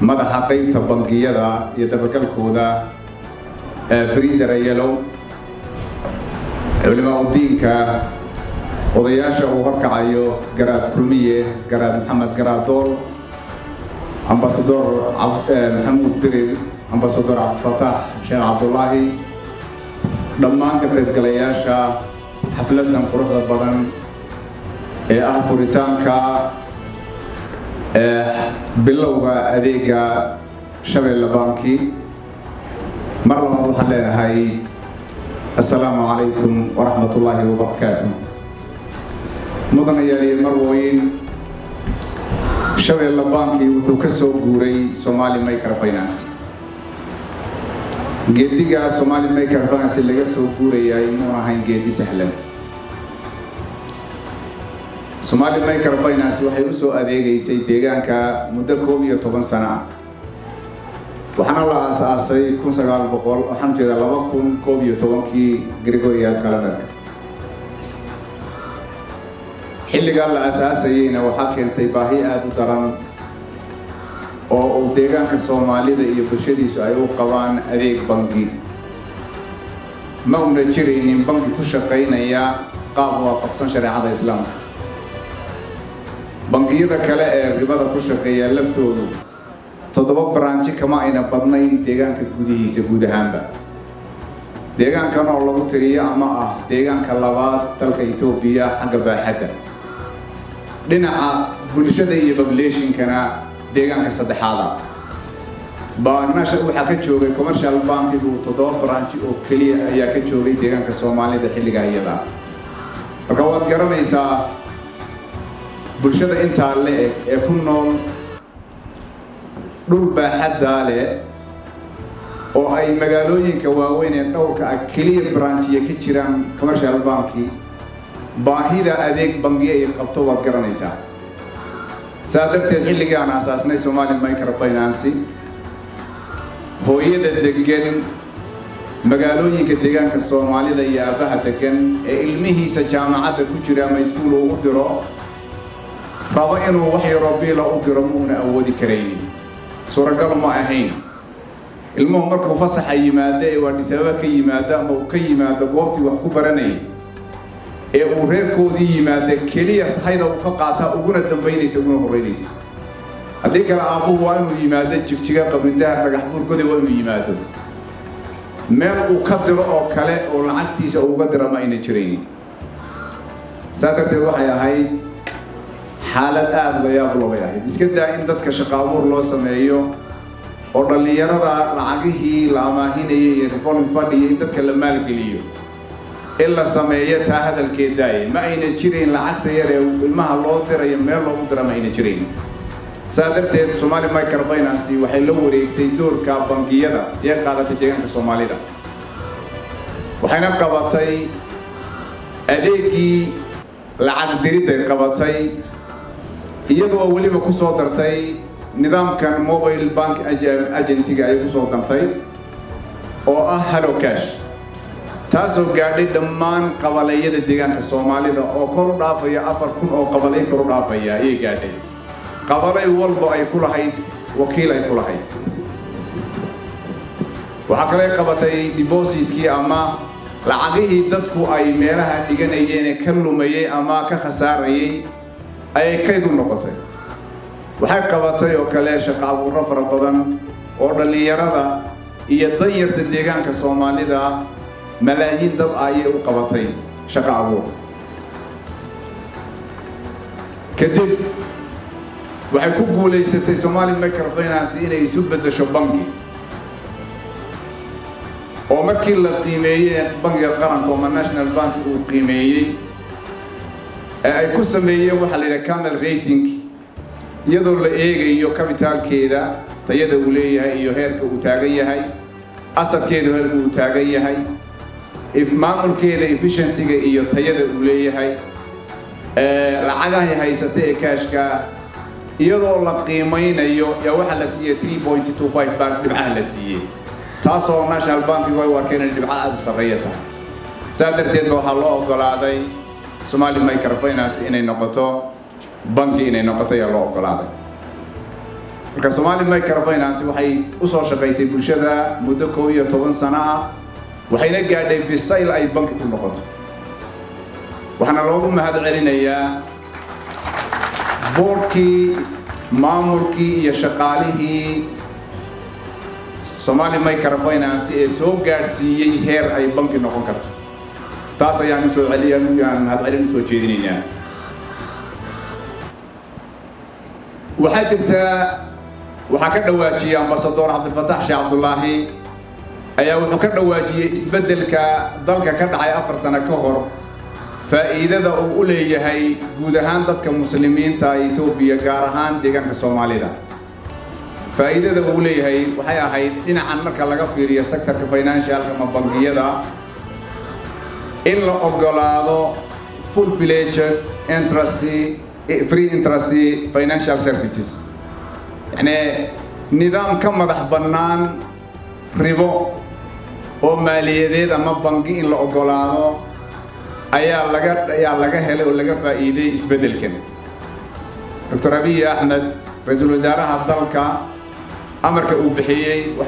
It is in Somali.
madaxa qaybta bangiyada iyo dabagalkooda Freezer Yellow culimaa diinka odayaasha uu horkacayo Garaad Kulmiye Garaad Maxamed Garaadol Ambassador Maxamuud Dirir Ambassador Abdulfatah Sheekh Abdullaahi dhammaan ka qaybgalayaasha xafladan quruxda badan ee ah furitaanka bilowga adeega Shabeelle Banki mar labaad waxaan leeyahay assalaamu calaykum waraxmatullaahi wabarakaatuh mudanayaal marweyn Shabeelle Banki wuxuu ka soo guuray Somali Microfinance geediga Somali Microfinance laga soo guurayay ma ahayn geedi sahlan Somali Microfinance waxay u soo adeegaysay deegaanka muddo 11 sano ah waxaana la aasaasay 2011 Gregorian calendar xilliga la aasaasayna waxa keentay baahi aad u daran oo uu deegaanka Soomaalida iyo bulshadiisu ay u qabaan adeeg bangi ma una jirinin bangi ku shaqeynaya qaab waafaqsan shariicada Islaamka bangiyada kale ee ribada ku shaqeeya laftoodu 7 branch kama ayna badnayn deegaanka gudihiisa guud ahaanba deegaankan oo lagu tiriyo ama ah deegaanka labaad dalka Itoobiya xagga baaxadda dhinaca bulshada iyo population-kana deegaanka saddexaad baarnaasha waxa ka joogay commercial bankigu 7 branch oo kaliya ayaa ka joogay deegaanka Soomaalida xilliga iyada marka waad garanaysaa bulshada inta le'eg ee ku nool dhul baaxadda leh oo ay magaalooyinka waaweyn ee dhowrka kaliya branchiya ka jiraan commercial banki baahida adeeg bangi ay qabto waad garanaysaa saadarteed xilligaan aasaasnay Somali Microfinance hooyada degan magaalooyinka deegaanka Soomaalida iyo aabaha degan ee ilmihiisa jaamacadda ku jira ama iskuul ugu diro rabo inuu wax yar oo biil u diro muuna awoodi karaynin suuragal ma ahayn ilmuhu markuu fasax yimaado ee waa sabab ka yimaado ama uu ka yimaado goobtii wax ku baranay ee uu reerkoodii yimaado kaliya sahayda uu ka qaata uguna dambeynaysa uguna horeynaysa haddii kale aabuhu waa inuu yimaado jigjiga qabrindaha dhagax burgodi waa inuu yimaado meel uu ka diro oo kale oo lacagtiisa uga diro ma ayna jiraynin saadarteed waxay ahayd xaalad aad la yaab loo yahay iska daa in dadka shaqo abuur loo sameeyo oo dhalinyarada lacagihii la amaahinayay iyo revolving fund iyo dadka la maalgeliyo illa sameeyo taa hadalkeeda ma ayna jireen lacagta yar ee ilmaha loo dirayo meel loogu diro ma ayna jireen saadarteed Somali Microfinance waxay la wareegtay doorka bangiyada ee qaadatay deegaanka Soomaalida waxayna qabatay adeegii lacag diridda qabatay iyadoo waliba ku soo dartay nidaamkan mobile bank agentiga ay ku soo dartay oo ah Hello Cash taasoo gaadhay dhammaan qabalayada deegaanka Soomaalida oo kor u dhaafaya 4000 oo qabalay kor u dhaafaya ay gaadhay qabalay walba ay ku lahayd wakiil ay ku lahayd waxa kale qabatay depositkii ama lacagihii dadku ay meelaha dhiganayeen ka lumayay ama ka khasaarayay ay kayd u noqotay waxay qabatay oo kale shaqo abuur fara badan oo dhalinyarada iyo danyarta deegaanka Soomaalida malaayiin dad ay u qabatay shaqo abuur kadib waxay ku guuleysatay Somali Microfinance inay isu bedesho bangi oo markii la qiimeeyay bangiga qaranka oo National Bank uu qiimeeyay ay ku sameeyeen waxa la yiraahdaa Camel rating iyadoo la eegayo capitalkeeda tayada uu leeyahay iyo heerka uu taagan yahay asadkeedu heerka uu taagan yahay maamulkeeda efficiency-ga iyo tayada uu leeyahay lacagaha haysatay ee cash-ka iyadoo la qiimeynayo yaa waxa la siiyay 3.25 bank dhibcaha la siiyay taasoo National Bank way warkeen dhibcaha aad u sareeya tahay saadarteed waxa loo ogolaaday Somali Microfinance inay noqoto banki inay noqoto yaa loo ogolaaday marka Somali Microfinance waxay u soo shaqaysay bulshada muddo 11 sano ah waxayna gaadhay bisayl ay banki ku noqoto waxaana loogu mahad celinayaa boardkii maamulkii iyo shaqaalihii Somali Microfinance ee soo gaarsiiyay heer ay banki noqon karto taas ayaan soo mahad celin soo jeedinaynaa waxaa jirta waxaa ka dhawaajiyay ambassador Cabdulfataax Sheekh Cabdullaahi ayaa wuxuu ka dhawaajiyay isbedelka dalka ka dhacay 4 sano ka hor faa'iidada uu u leeyahay guud ahaan dadka muslimiinta Itoobiya gaar ahaan deegaanka Soomaalida faa'iidada uu leeyahay waxay ahayd dhinacan marka laga fiiriyo sectorka financialka ama bangiyada in la ogolaado full-fledged free interest financial services يعني نظام كم مدح بنان ربو أو مالية أما بنكي إن الأقلانو أيا لقى هلا ولا لقى فائدة إسبدل كن دكتور أبي أحمد رئيس الوزراء هالدلكا أمرك أوبحيي